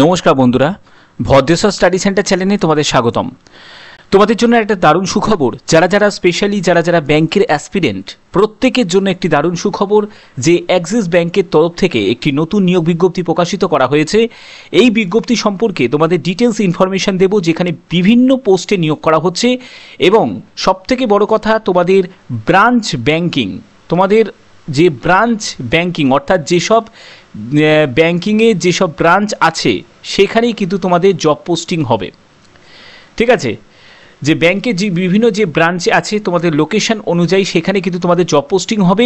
নমস্কার বন্ধুরা, Bhadreswar study centre চ্যানেলে তোমাদের স্বাগতম। তোমাদের জন্য একটা দারুণ সুখবর, যারা স্পেশালি যারা ব্যাংকের অ্যাসপিরেন্ট প্রত্যেকের জন্য একটি দারুণ সুখবর যে অ্যাক্সিস ব্যাংকের তরফ থেকে একটি নতুন নিয়োগ বিজ্ঞপ্তি প্রকাশিত করা হয়েছে। এই বিজ্ঞপ্তি সম্পর্কে তোমাদের ডিটেলস ইনফরমেশন দেব, যেখানে বিভিন্ন পোস্টে নিয়োগ করা হচ্ছে এবং সবথেকে বড় কথা তোমাদের ব্রাঞ্চ ব্যাংকিং, তোমাদের যে ব্রাঞ্চ ব্যাংকিং অর্থাৎ যেসব ব্যাংকিংয়ে যেসব ব্রাঞ্চ আছে সেখানেই কিন্তু তোমাদের জব পোস্টিং হবে। ঠিক আছে, যে ব্যাংকে যে বিভিন্ন যে ব্রাঞ্চ আছে তোমাদের লোকেশন অনুযায়ী সেখানে কিন্তু তোমাদের জব পোস্টিং হবে।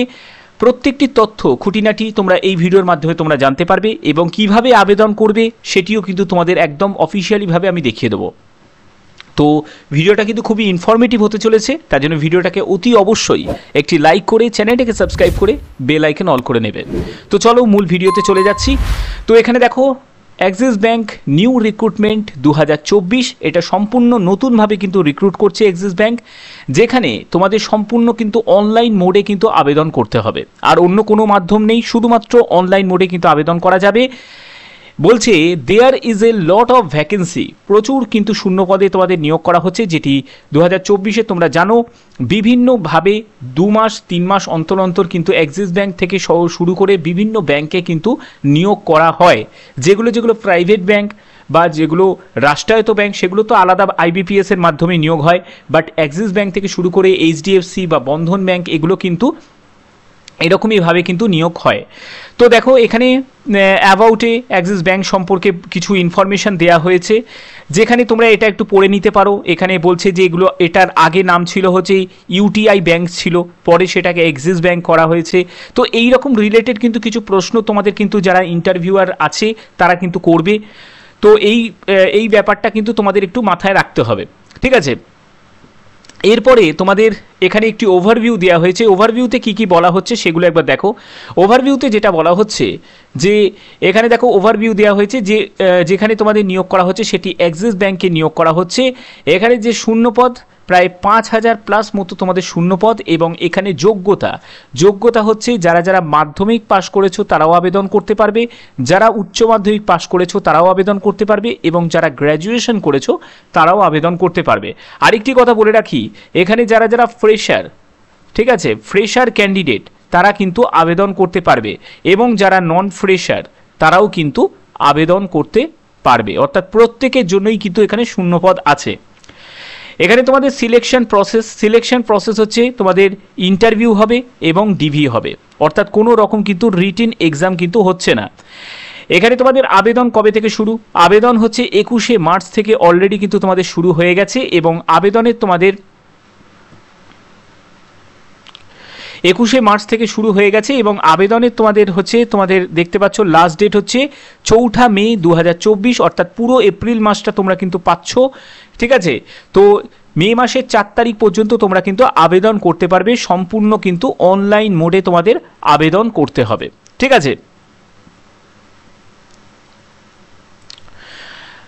প্রত্যেকটি তথ্য খুঁটিনাটি তোমরা এই ভিডিওর মাধ্যমে তোমরা জানতে পারবে এবং কিভাবে আবেদন করবে সেটিও কিন্তু তোমাদের একদম অফিসিয়ালিভাবে আমি দেখিয়ে দেবো। তো ভিডিওটা কিন্তু খুবই ইনফরমেটিভ হতে চলেছে, তার জন্য ভিডিওটাকে অতি অবশ্যই একটি লাইক করে চ্যানেলটাকে সাবস্ক্রাইব করে বেল আইকন অল করে নেবেন। তো চলো মূল ভিডিওতে চলে যাচ্ছি। তো এখানে দেখো অ্যাক্সিস ব্যাংক নিউ রিক্রুটমেন্ট 2024, এটা সম্পূর্ণ নতুনভাবে কিন্তু রিক্রুট করছে অ্যাক্সিস ব্যাংক, যেখানে তোমাদের সম্পূর্ণ কিন্তু অনলাইন মোডে কিন্তু আবেদন করতে হবে, আর অন্য কোনো মাধ্যম নেই, শুধুমাত্র অনলাইন মোডে কিন্তু আবেদন করা যাবে। বলছে there is a lot of vacancy, প্রচুর কিন্তু শূন্য পদে তোমাদের নিয়োগ করা হচ্ছে, যেটি 2024-এ তোমরা জানো বিভিন্নভাবে 2 মাস 3 মাস অন্তর অন্তর কিন্তু অ্যাক্সিস ব্যাংক থেকে শুরু করে বিভিন্ন ব্যাংকে কিন্তু নিয়োগ করা হয়। যেগুলো প্রাইভেট ব্যাংক বা যেগুলো রাষ্ট্রায়ত্ত ব্যাংক সেগুলো তো আলাদা IBPS এর মাধ্যমে নিয়োগ হয়, বাট অ্যাক্সিস ব্যাংক থেকে শুরু করে HDFC বা বন্ধন ব্যাংক এগুলো কিন্তু এরকমইভাবে কিন্তু নিয়োগ হয়। তো দেখো এখানে অ্যাবাউটে অ্যাক্সিস ব্যাংক সম্পর্কে কিছু ইনফরমেশান দেওয়া হয়েছে, যেখানে তোমরা এটা একটু পড়ে নিতে পারো। এখানে বলছে যে এগুলো এটার আগে নাম ছিল হচ্ছে UTI ব্যাংক ছিল, পরে সেটাকে অ্যাক্সিস ব্যাংক করা হয়েছে। তো এই রকম রিলেটেড কিন্তু কিছু প্রশ্ন তোমাদের কিন্তু যারা ইন্টারভিউয়ার আছে তারা কিন্তু করবে। তো এই ব্যাপারটা কিন্তু তোমাদের একটু মাথায় রাখতে হবে, ঠিক আছে। এরপরে তোমাদের এখানে একটি ওভারভিউ দেওয়া হয়েছে, ওভারভিউতে কি কি বলা হচ্ছে সেগুলো একবার দেখো। ওভারভিউতে যেটা বলা হচ্ছে যে এখানে দেখো ওভারভিউ দেওয়া হয়েছে যে যেখানে তোমাদের নিয়োগ করা হচ্ছে সেটি অ্যাক্সিস ব্যাংকে নিয়োগ করা হচ্ছে। এখানে যে শূন্যপদ প্রায় 5000 প্লাস মতো তোমাদের শূন্যপদ, এবং এখানে যোগ্যতা হচ্ছে যারা মাধ্যমিক পাশ করেছো তারাও আবেদন করতে পারবে, যারা উচ্চ মাধ্যমিক পাশ করেছো তারাও আবেদন করতে পারবে, এবং যারা গ্র্যাজুয়েশন করেছো তারাও আবেদন করতে পারবে। আরেকটি কথা বলে রাখি, এখানে যারা ফ্রেশার, ঠিক আছে, ফ্রেশার ক্যান্ডিডেট তারা কিন্তু আবেদন করতে পারবে, এবং যারা নন ফ্রেশার তারাও কিন্তু আবেদন করতে পারবে, অর্থাৎ প্রত্যেকের জন্যই কিন্তু এখানে শূন্যপদ আছে। এখানে তোমাদের সিলেকশন প্রসেস হচ্ছে তোমাদের ইন্টারভিউ হবে এবং ডিভি হবে, অর্থাৎ কোনো রকম কিন্তু রিটেন এক্সাম কিন্তু হচ্ছে না। এখানে তোমাদের আবেদন কবে থেকে শুরু? আবেদন হচ্ছে 21শে মার্চ থেকে অলরেডি কিন্তু তোমাদের শুরু হয়ে গেছে, এবং আবেদনের তোমাদের 21শে মার্চ থেকে শুরু হয়ে গেছে, এবং আবেদনের তোমাদের দেখতে পাচ্ছ লাস্ট ডেট হচ্ছে 4 মে 2024, অর্থাৎ পুরো এপ্রিল মাসটা তোমরা কিন্তু পাচ্ছ, ঠিক আছে। তো মে মাসের 4 তারিখ পর্যন্ত তোমরা কিন্তু আবেদন করতে পারবে, সম্পূর্ণ কিন্তু অনলাইন মোডে তোমাদের আবেদন করতে হবে, ঠিক আছে।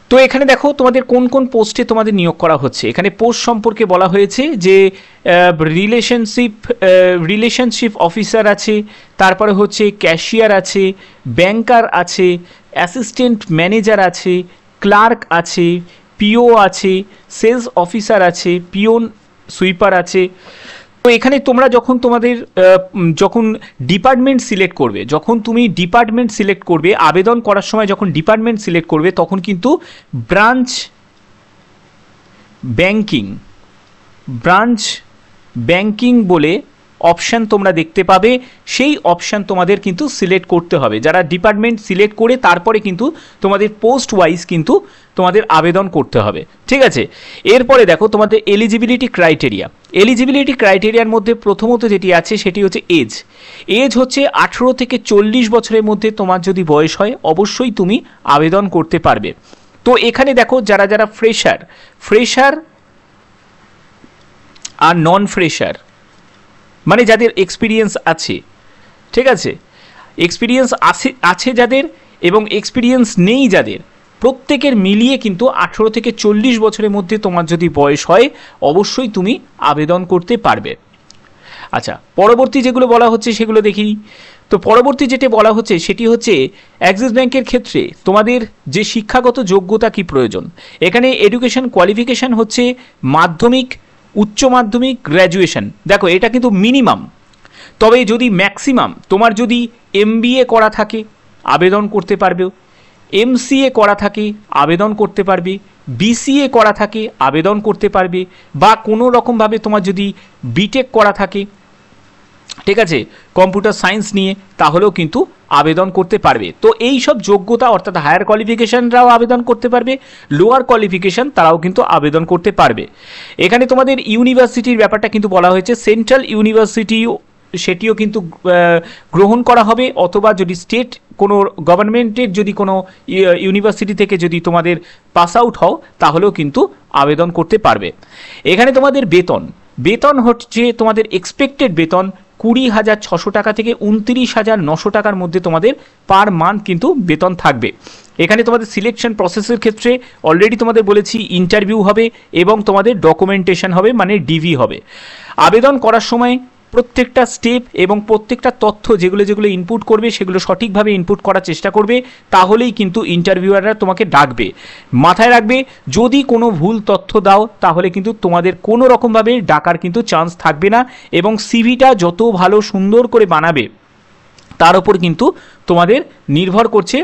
তো এখানে দেখো তোমাদের কোন কোন পোস্টে তোমাদের নিয়োগ করা হচ্ছে। এখানে পোস্ট সম্পর্কে বলা হয়েছে যে রিলেশনশিপ অফিসার আছে, তারপরে হচ্ছে ক্যাশিয়ার আছে, ব্যাংকার আছে, অ্যাসিস্ট্যান্ট ম্যানেজার আছে, ক্লার্ক আছে, পিও আছে, সেলস অফিসার আছে, পিওন সুইপার আছে। তো এখানে তোমরা যখন ডিপার্টমেন্ট সিলেক্ট করবে আবেদন করার সময়, যখন ডিপার্টমেন্ট সিলেক্ট করবে তখন কিন্তু ব্রাঞ্চ ব্যাংকিং বলে অপশান তোমরা দেখতে পাবে, সেই অপশান তোমাদের কিন্তু সিলেক্ট করতে হবে। যারা ডিপার্টমেন্ট সিলেক্ট করে তারপরে কিন্তু তোমাদের পোস্ট ওয়াইজ কিন্তু তোমাদের আবেদন করতে হবে, ঠিক আছে। এরপরে দেখো তোমাদের এলিজিবিলিটি ক্রাইটেরিয়ার মধ্যে প্রথমত যেটি আছে সেটি হচ্ছে এজ হচ্ছে 18 থেকে 40 বছরের মধ্যে তোমার যদি বয়স হয় অবশ্যই তুমি আবেদন করতে পারবে। তো এখানে দেখো যারা ফ্রেশার আর নন ফ্রেশার, মানে যাদের এক্সপিরিয়েন্স আছে, ঠিক আছে, এক্সপিরিয়েন্স আছে যাদের এবং এক্সপিরিয়েন্স নেই যাদের, প্রত্যেকের মিলিয়ে কিন্তু 18 থেকে 40 বছরের মধ্যে তোমার যদি বয়স হয় অবশ্যই তুমি আবেদন করতে পারবে। আচ্ছা, পরবর্তী যেগুলো বলা হচ্ছে সেগুলো দেখি। তো পরবর্তী যেটি বলা হচ্ছে সেটি হচ্ছে অ্যাক্সিস ব্যাংকের ক্ষেত্রে তোমাদের যে শিক্ষাগত যোগ্যতা কি প্রয়োজন। এখানে এডুকেশন কোয়ালিফিকেশান হচ্ছে মাধ্যমিক, উচ্চ মাধ্যমিক, গ্র্যাজুয়েশন। দেখো এটা কিন্তু মিনিমাম, তবে যদি ম্যাক্সিমাম তোমার যদি MBA করা থাকে আবেদন করতে পারবে, MCA করা থাকে আবেদন করতে পারবে, BCA করা থাকে আবেদন করতে পারবে, বা কোনো রকমভাবে তোমার যদি বিটেক করা থাকে, ঠিক আছে, কম্পিউটার সায়েন্স নিয়ে, তাহলেও কিন্তু আবেদন করতে পারবে। তো এই সব যোগ্যতা অর্থাৎ হায়ার কোয়ালিফিকেশানরাও আবেদন করতে পারবে, লোয়ার কোয়ালিফিকেশান তারাও কিন্তু আবেদন করতে পারবে। এখানে তোমাদের ইউনিভার্সিটির ব্যাপারটা কিন্তু বলা হয়েছে, সেন্ট্রাল ইউনিভার্সিটি সেটিও কিন্তু গ্রহণ করা হবে, অথবা যদি স্টেট কোনো গভর্নমেন্টের যদি কোনো ইউনিভার্সিটি থেকে যদি তোমাদের পাস আউট হও তাহলেও কিন্তু আবেদন করতে পারবে। এখানে তোমাদের বেতন হচ্ছে তোমাদের এক্সপেক্টেড বেতন 20,600 টাকা থেকে 29,900 টাকার মধ্যে তোমাদের পার মান্থ কিন্তু বেতন থাকবে। এখানে তোমাদের সিলেকশন প্রসেসের ক্ষেত্রে অলরেডি তোমাদের বলেছি ইন্টারভিউ হবে এবং তোমাদের ডকুমেন্টেশন হবে, মানে ডিভি হবে। আবেদন করার সময় প্রত্যেকটা স্টেপ এবং প্রত্যেকটা তথ্য যেগুলো ইনপুট করবে সেগুলো সঠিকভাবে ইনপুট করার চেষ্টা করবে, তাহলেই কিন্তু ইন্টারভিউয়াররা তোমাকে ডাকবে। মাথায় রাখবে, যদি কোনো ভুল তথ্য দাও তাহলে কিন্তু তোমাদের কোনো রকমভাবে ডাকার কিন্তু চান্স থাকবে না, এবং সিভিটা যত ভালো সুন্দর করে বানাবে তার উপর কিন্তু তোমাদের নির্ভর করছে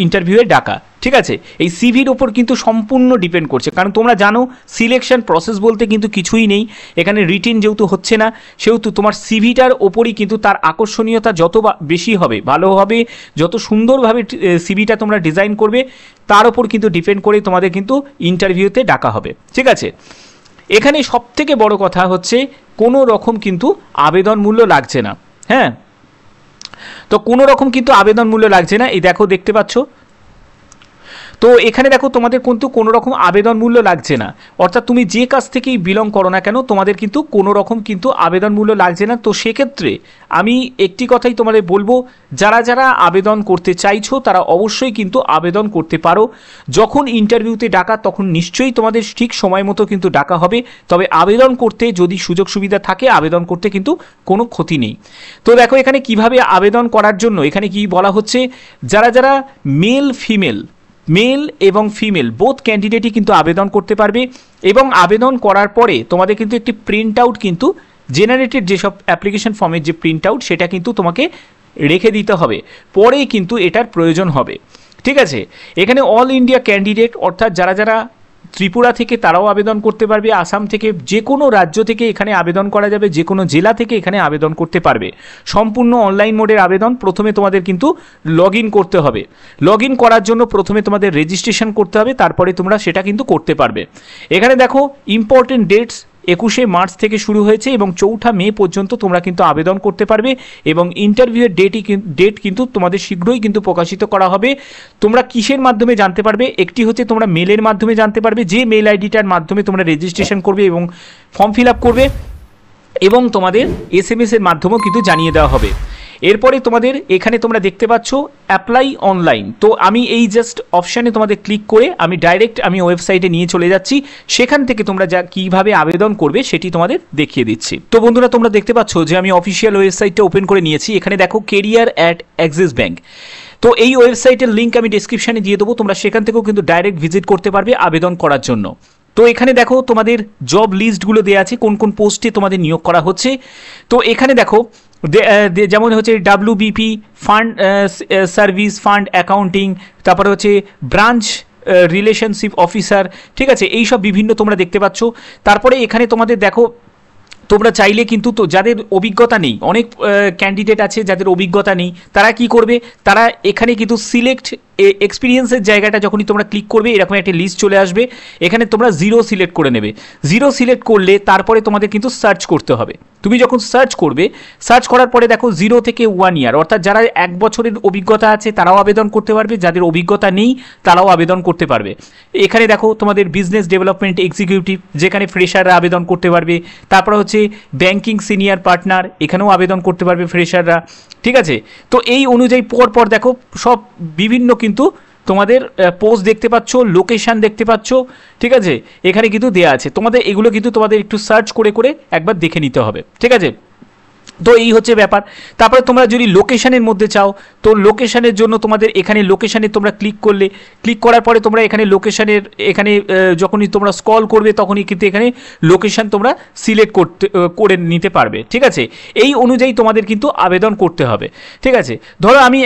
ইন্টারভিউয়ে ডাকা। ঠিক আছে, এই সিভির ওপর কিন্তু সম্পূর্ণ ডিপেন্ড করছে, কারণ তোমরা জানো সিলেকশন প্রসেস বলতে কিন্তু কিছুই নেই। এখানে রিটিন যেহেতু হচ্ছে না, সেহেতু তোমার সিভিটার ওপরই কিন্তু তার আকর্ষণীয়তা যত বেশি হবে, ভালো হবে, যত সুন্দরভাবে সিভিটা তোমরা ডিজাইন করবে তার ওপর কিন্তু ডিপেন্ড করে তোমাদের কিন্তু ইন্টারভিউতে ডাকা হবে। ঠিক আছে, এখানে সবথেকে বড় কথা হচ্ছে কোনো রকম কিন্তু আবেদন মূল্য লাগছে না। হ্যাঁ, তো কোনো রকম কিন্তু আবেদন মূল্য লাগছে না। এই দেখো, দেখতে পাচ্ছ, তো এখানে দেখো তোমাদের কিন্তু কোনো রকম আবেদন মূল্য লাগছে না, অর্থাৎ তুমি যে কাজ থেকেই বিলং করো না কেন তোমাদের কিন্তু কোনো রকম কিন্তু আবেদন মূল্য লাগছে না। তো সেক্ষেত্রে আমি একটি কথাই তোমাদের বলবো, যারা আবেদন করতে চাইছো তারা অবশ্যই কিন্তু আবেদন করতে পারো। যখন ইন্টারভিউতে ডাকা তখন নিশ্চয়ই তোমাদের ঠিক সময় মতো কিন্তু ডাকা হবে, তবে আবেদন করতে যদি সুযোগ সুবিধা থাকে আবেদন করতে কিন্তু কোনো ক্ষতি নেই। তো দেখো এখানে কিভাবে আবেদন করার জন্য এখানে কি বলা হচ্ছে, যারা মেল এবং ফিমেল বোথ ক্যান্ডিডেটই কিন্তু আবেদন করতে পারবে, এবং আবেদন করার পরে তোমাদের কিন্তু একটি প্রিন্ট আউট কিন্তু জেনারেটেড যেসব অ্যাপ্লিকেশন ফর্মের যে প্রিন্ট আউট সেটা কিন্তু তোমাকে রেখে দিতে হবে, পরেই কিন্তু এটার প্রয়োজন হবে। ঠিক আছে, এখানে অল ইন্ডিয়া ক্যান্ডিডেট অর্থাৎ যারা ত্রিপুরা থেকে তারাও আবেদন করতে পারবে, আসাম থেকে, যে কোনো রাজ্য থেকে এখানে আবেদন করা যাবে, যে কোনো জেলা থেকে এখানে আবেদন করতে পারবে। সম্পূর্ণ অনলাইন মোডের আবেদন। প্রথমে তোমাদের কিন্তু লগ ইন করতে হবে, লগ ইন করার জন্য প্রথমে তোমাদের রেজিস্ট্রেশন করতে হবে, তারপরে তোমরা সেটা কিন্তু করতে পারবে। এখানে দেখো ইম্পর্টেন্ট ডেটস 21শে মার্চ থেকে শুরু হয়েছে এবং 4ঠা মে পর্যন্ত তোমরা কিন্তু আবেদন করতে পারবে, এবং ইন্টারভিউয়ের ডেট কিন্তু তোমাদের শীঘ্রই কিন্তু প্রকাশিত করা হবে। তোমরা কিসের মাধ্যমে জানতে পারবে, একটি হচ্ছে তোমরা মেলের মাধ্যমে জানতে পারবে, যে মেল আইডিটার মাধ্যমে তোমরা রেজিস্ট্রেশন করবে এবং ফর্ম ফিল আপ করবে, এবং তোমাদের SMS এর মাধ্যমেও কিন্তু জানিয়ে দেওয়া হবে। এরপরে তোমাদের এখানে তোমরা দেখতে পাচ্ছ অ্যাপ্লাই অনলাইন। তো আমি এই জাস্ট অপশানে তোমাদের ক্লিক করে আমি ডাইরেক্ট ওয়েবসাইটে নিয়ে চলে যাচ্ছি, সেখান থেকে তোমরা কীভাবে আবেদন করবে সেটি তোমাদের দেখিয়ে দিচ্ছি। তো বন্ধুরা তোমরা দেখতে পাচ্ছ যে আমি অফিসিয়াল ওয়েবসাইটটা ওপেন করে নিয়েছি। এখানে দেখো কেরিয়ার অ্যাট অ্যাক্সিস ব্যাঙ্ক। তো এই ওয়েবসাইটের লিঙ্ক আমি ডেসক্রিপশানে দিয়ে দেবো, তোমরা সেখান থেকেও কিন্তু ডাইরেক্ট ভিজিট করতে পারবে আবেদন করার জন্য। তো এখানে দেখো তোমাদের জব লিস্টগুলো দেওয়া আছে, কোন কোন পোস্টে তোমাদের নিয়োগ করা হচ্ছে। তো এখানে দেখো যেমন হচ্ছে WBP fund service fund accounting, তারপরে হচ্ছে ব্রাঞ্চ রিলেশনশিপ অফিসার। ঠিক আছে, এই সব বিভিন্ন তোমরা দেখতে পাচ্ছ। তারপরে এখানে তোমাদের দেখো তোমরা চাইলে কিন্তু, তো যাদের অভিজ্ঞতা নেই, অনেক ক্যান্ডিডেট আছে যাদের অভিজ্ঞতা নেই, তারা কি করবে, তারা এখানে কিন্তু সিলেক্ট এক্সপিরিয়েন্সের জায়গাটা যখনই তোমরা ক্লিক করবে এরকম একটা লিস্ট চলে আসবে, এখানে তোমরা 0 সিলেক্ট করে নেবে। 0 সিলেক্ট করলে তারপরে তোমাদের কিন্তু সার্চ করতে হবে। তুমি যখন সার্চ করবে, সার্চ করার পরে দেখো 0 থেকে 1 ইয়ার, অর্থাৎ যারা 1 বছরের অভিজ্ঞতা আছে তারাও আবেদন করতে পারবে, যাদের অভিজ্ঞতা নেই তারাও আবেদন করতে পারবে। এখানে দেখো তোমাদের বিজনেস ডেভেলপমেন্ট এক্সিকিউটিভ, যেখানে ফ্রেশাররা আবেদন করতে পারবে। তারপর হচ্ছে ব্যাংকিং সিনিয়র পার্টনার, এখানেও আবেদন করতে পারবে ফ্রেশাররা। ঠিক আছে, তো এই অনুযায়ী পর দেখো সব বিভিন্ন কিন্তু তোমাদের পোস্ট দেখতে পাচ্ছ, লোকেশান দেখতে পাচ্ছ। ঠিক আছে, এখানে কিন্তু দেওয়া আছে, তোমাদের এগুলো কিন্তু তোমাদের একটু সার্চ করে একবার দেখে নিতে হবে। ঠিক আছে, তো এই হচ্ছে ব্যাপার। তারপরে তোমরা যদি লোকেশনের মধ্যে চাও, তো লোকেশনের জন্য তোমাদের এখানে লোকেশনে তোমরা ক্লিক করলে, ক্লিক করার পরে তোমরা এখানে লোকেশনের এখানে যখনই তোমরা স্ক্রল করবে তখনই কিন্তু এখানে লোকেশন তোমরা সিলেক্ট করে নিতে পারবে। ঠিক আছে, এই অনুযায়ী তোমাদের কিন্তু আবেদন করতে হবে। ঠিক আছে, ধরো আমি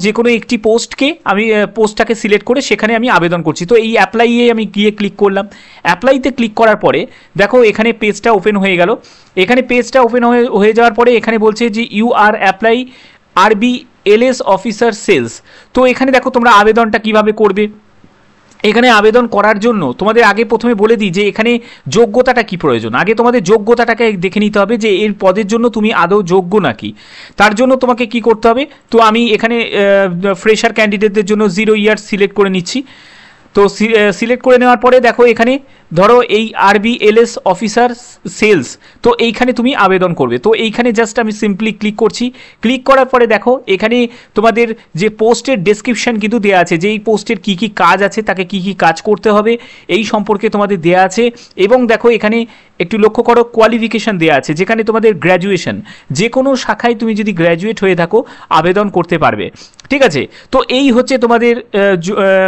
যে কোনো একটি পোস্টটাকে সিলেক্ট করে সেখানে আমি আবেদন করছি। তো এই অ্যাপ্লাইয়ে আমি গিয়ে ক্লিক করলাম। অ্যাপ্লাইতে ক্লিক করার পরে দেখো এখানে পেজটা ওপেন হয়ে গেল। এখানে পেজটা ওপেন হয়ে যাওয়ার পরে এখানে বলছে যে you are apply RBLS officer sales. তো এখানে দেখো তোমরা আবেদনটা কিভাবে করবে। এখানে আবেদন করার জন্য তোমাদের আগে প্রথমে বলে দিই যে এখানে যোগ্যতাটা কি প্রয়োজন। আগে তোমাদের যোগ্যতাটাকে দেখে নিতে হবে যে এর পদের জন্য তুমি আদৌ যোগ্য নাকি। তার জন্য তোমাকে কি করতে হবে, তো আমি এখানে ফ্রেশার ক্যান্ডিডেটদের জন্য 0 ইয়ার্স সিলেক্ট করে নিচ্ছি। তো সিলেক্ট করে নেওয়ার পরে দেখো এখানে ধরো এই RBLS অফিসার সেলস, তো এইখানে তুমি আবেদন করবে। তো এইখানে জাস্ট আমি সিম্পলি ক্লিক করছি। ক্লিক করার পরে দেখো এখানে তোমাদের যে পোস্টের ডেসক্রিপশন কিন্তু দেওয়া আছে, যে এই পোস্টের কী কী কাজ আছে, তাকে কী কী কাজ করতে হবে এই সম্পর্কে তোমাদের দেওয়া আছে। এবং দেখো এখানে একটু লক্ষ্য করো কোয়ালিফিকেশান দেওয়া আছে, যেখানে তোমাদের গ্র্যাজুয়েশন, যে কোনো শাখায় তুমি যদি গ্র্যাজুয়েট হয়ে থাকো আবেদন করতে পারবে। ঠিক আছে, তো এই হচ্ছে তোমাদের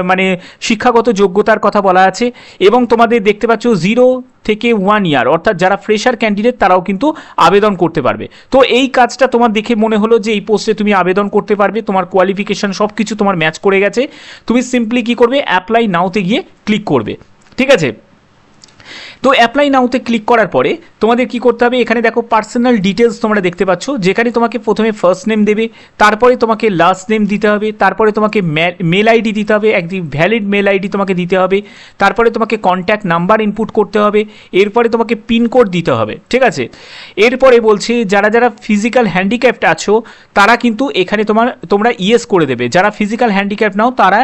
মানে শিক্ষাগত যোগ্যতার কথা বলা আছে। এবং তোমাদের দেখতে পাচ্ছ 0 থেকে 1 ইয়ার, অর্থাৎ যারা ফ্রেশার ক্যান্ডিডেট তারাও কিন্তু আবেদন করতে পারবে। তো এই কাজটা তোমার দেখে মনে হলো যে এই পোস্টে তুমি আবেদন করতে পারবে, তোমার কোয়ালিফিকেশান সব কিছু তোমার ম্যাচ করে গেছে। তুমি সিম্পলি কী করবে, অ্যাপ্লাই নাওতে গিয়ে ক্লিক করবে। ঠিক আছে, তো অ্যাপ্লাই নাওতে ক্লিক করার পরে তোমাদের কি করতে হবে, এখানে দেখো পার্সোনাল ডিটেলস তোমরা দেখতে পাচ্ছ, যেখানে তোমাকে প্রথমে ফার্স্ট নেম দেবে, তারপরে তোমাকে লাস্ট নেম দিতে হবে, তারপরে তোমাকে মেল আইডি দিতে হবে, একটি ভ্যালিড মেল আইডি তোমাকে দিতে হবে, তারপরে তোমাকে কন্ট্যাক্ট নাম্বার ইনপুট করতে হবে, এরপরে তোমাকে পিনকোড দিতে হবে। ঠিক আছে, এরপরে বলছে যারা যারা ফিজিক্যাল হ্যান্ডিক্যাপড আছো তারা কিন্তু এখানে তোমরা ইয়েস করে দেবে, যারা ফিজিক্যাল হ্যান্ডিক্যাপ নাও তারা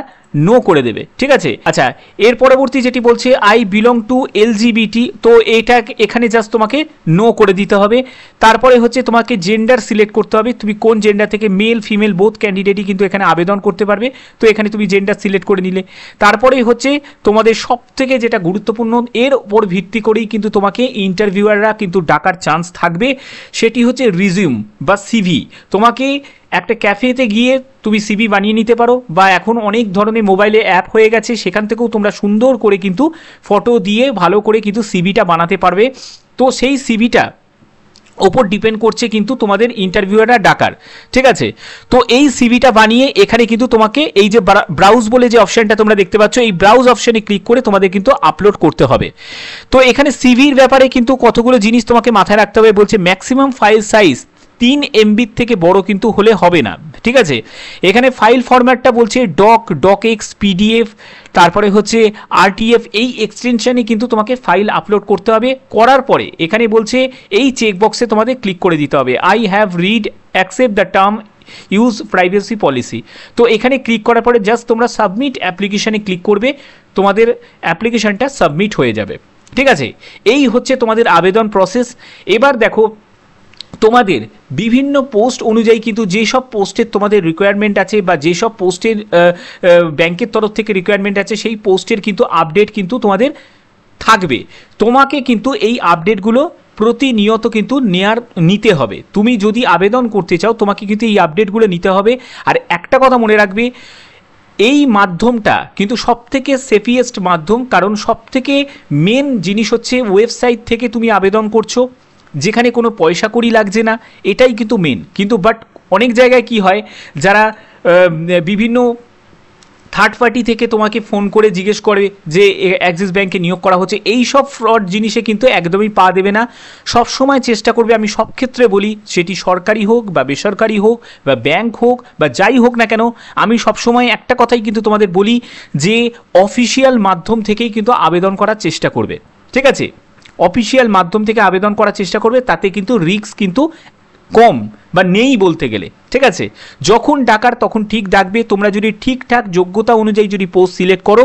নো করে দেবে। ঠিক আছে, আচ্ছা এর পরবর্তী যেটি বলছে আই বিলং টু LGBT, তো এটা এখানে জাস্ট তোমাকে নো করে দিতে হবে। তারপরে হচ্ছে তোমাকে জেন্ডার সিলেক্ট করতে হবে, তুমি কোন জেন্ডার থেকে, মেল ফিমেল বোথ ক্যান্ডিডেটই কিন্তু এখানে আবেদন করতে পারবে। তো এখানে তুমি জেন্ডার সিলেক্ট করে নিলে। তারপরেই হচ্ছে তোমাদের সব থেকে যেটা গুরুত্বপূর্ণ, এর ওপর ভিত্তি করেই কিন্তু তোমাকে ইন্টারভিউয়াররা কিন্তু ডাকার চান্স থাকবে, সেটি হচ্ছে রিজিউম বা CV। তোমাকে একটা ক্যাফেতে গিয়ে তুমি CV বানিয়ে নিতে পারো, বা এখন অনেক ধরনের মোবাইলে অ্যাপ হয়ে গেছে, সেখান থেকেও তোমরা সুন্দর করে কিন্তু ফটো দিয়ে ভালো করে কিন্তু CVটা বানাতে পারবে। তো সেই CVটা ওপর ডিপেন্ড করছে কিন্তু তোমাদের ইন্টারভিউয়াররা ডাকার। ঠিক আছে, তো এই CVটা বানিয়ে এখানে কিন্তু তোমাকে এই যে ব্রাউজ বলে যে অপশানটা তোমরা দেখতে পাচ্ছ, এই ব্রাউজ অপশানে ক্লিক করে তোমাদের কিন্তু আপলোড করতে হবে। তো এখানে CVর ব্যাপারে কিন্তু কতগুলো জিনিস তোমাকে মাথায় রাখতে হবে। বলছে ম্যাক্সিমাম ফাইল সাইজ 3 MB থেকে বড় কিন্তু হলে হবে না। ঠিক আছে, এখানে ফাইল ফরম্যাটটা বলছে docx PDF, তারপরে হচ্ছে RTF, এই এক্সটেনশনে কিন্তু তোমাকে ফাইল আপলোড করতে হবে। করার পরে এখানে বলছে এই চেকবক্সে তোমাদের ক্লিক করে দিতে হবে I have read accept the term use privacy policy. তো এখানে ক্লিক করার পরে জাস্ট তোমরা সাবমিট অ্যাপ্লিকেশানে ক্লিক করবে, তোমাদের অ্যাপ্লিকেশানটা সাবমিট হয়ে যাবে। ঠিক আছে, এই হচ্ছে তোমাদের আবেদন প্রসেস। এবার দেখো তোমাদের বিভিন্ন পোস্ট অনুযায়ী কিন্তু যেসব পোস্টের তোমাদের রিকোয়ারমেন্ট আছে, বা যেসব পোস্টের ব্যাংকের তরফ থেকে রিকোয়ারমেন্ট আছে, সেই পোস্টের কিন্তু আপডেট কিন্তু তোমাদের থাকবে। তোমাকে কিন্তু এই আপডেটগুলো প্রতিনিয়ত কিন্তু নিতে হবে। তুমি যদি আবেদন করতে চাও তোমাকে কিন্তু এই আপডেটগুলো নিতে হবে। আর একটা কথা মনে রাখবে, এই মাধ্যমটা কিন্তু সবথেকে সেফিয়েস্ট মাধ্যম, কারণ সবথেকে মেন জিনিস হচ্ছে ওয়েবসাইট থেকে তুমি আবেদন করছো, যেখানে কোনো পয়সা কড়ি লাগছে না, এটাই কিন্তু মেন। কিন্তু বাট অনেক জায়গায় কি হয়, যারা বিভিন্ন থার্ড পার্টি থেকে তোমাকে ফোন করে জিজ্ঞেস করে যে অ্যাক্সিস ব্যাঙ্কে নিয়োগ করা হচ্ছে, এই সব ফ্রড জিনিসে কিন্তু একদমই পা দেবে না। সব সময় চেষ্টা করবে, আমি সব ক্ষেত্রে বলি, সেটি সরকারি হোক বা বেসরকারি হোক বা ব্যাঙ্ক হোক বা যাই হোক না কেন, আমি সব সময় একটা কথাই কিন্তু তোমাদের বলি যে অফিসিয়াল মাধ্যম থেকেই কিন্তু আবেদন করার চেষ্টা করবে। ঠিক আছে, অফিসিয়াল মাধ্যম থেকে আবেদন করার চেষ্টা করবে, তাতে কিন্তু রিস্ক কিন্তু কম বা নেই বলতে গেলে। ঠিক আছে, যখন ডাকার তখন ঠিক ডাকবে, তোমরা যদি ঠিকঠাক যোগ্যতা অনুযায়ী যদি পোস্ট সিলেক্ট করো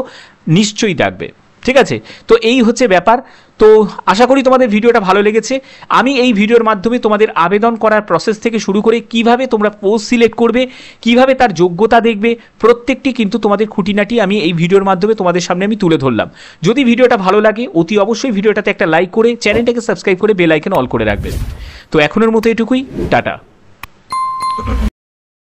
নিশ্চয়ই ডাকবে। ঠিক আছে, তো এই হচ্ছে ব্যাপার। তো আশা করি তোমাদের ভিডিওটা ভালো লেগেছে। আমি এই ভিডিওর মাধ্যমে তোমাদের আবেদন করার প্রসেস থেকে শুরু করে কিভাবে তোমরা পোস্ট সিলেক্ট করবে, কিভাবে তার যোগ্যতা দেখবে, প্রত্যেকটি কিন্তু তোমাদের খুঁটিনাটি আমি এই ভিডিওর মাধ্যমে তোমাদের সামনে আমি তুলে ধরলাম। যদি ভিডিওটা ভালো লাগে অতি অবশ্যই ভিডিওটাতে একটা লাইক করে চ্যানেলটাকে সাবস্ক্রাইব করে বেল আইকন অল করে রাখবেন। তো এখনের মতো এটুকুই, টাটা।